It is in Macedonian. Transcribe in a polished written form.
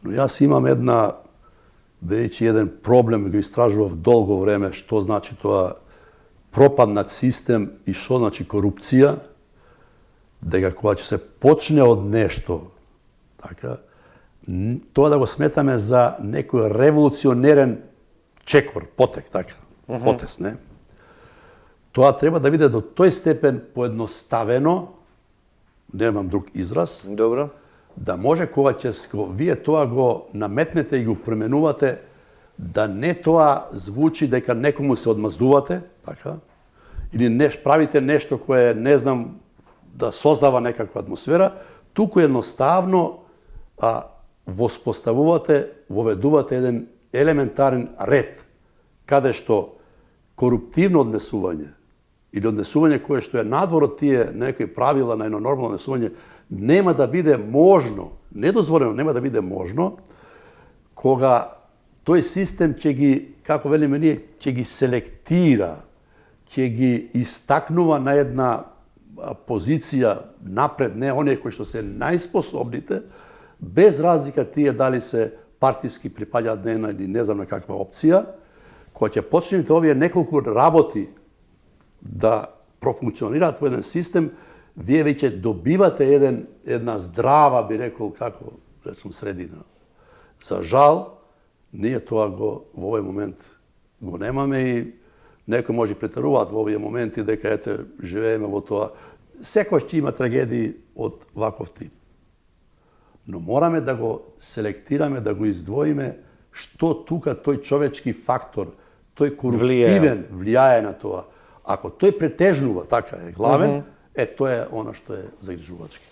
Но јас имам веќе еден проблем, го истражував долго време, што значи тоа пропаднат систем и што значи корупција, дека кога ќе се почне од нешто, така, тоа да го сметаме за некој револуционерен чекор, потек, така, потес, не? Тоа треба да биде до тој степен поедноставено, немам друг израз, Добро. да може кога вие тоа го наметнете и го пременувате, да не тоа звучи дека некому се одмаздувате, така, или правите нешто кое, не знам, да создава некаква атмосфера, туку едноставно воспоставувате, воведувате еден елементарен ред, каде што коруптивно однесување или однесување кое што е надвор од тие некои правила на едно нормално однесување нема да биде можно, недозволено нема да биде можно, кога тој систем ќе ги, како велиме ние, ќе ги селектира, ќе ги истакнува на една позиција напред, не оние кои што се најспособните, без разлика тие дали се партиски припаѓаат на една или не знам на каква опција, кога ќе почнете овие неколку работи да профункционираат во еден систем, вие веќе добивате една здрава, би рекол, како, речем, средина. За жал, ние тоа во овој момент го немаме и некои може претеруваат во овие моменти дека ете живееме во тоа. Секој ќе има трагедии од ваков тип. Но мораме да го селектираме, да го издвоиме што тука тој човечки фактор, тој коруптивен влијае на тоа. Ако тој претежнува, така е главен, тоа е она што е загрижувачки.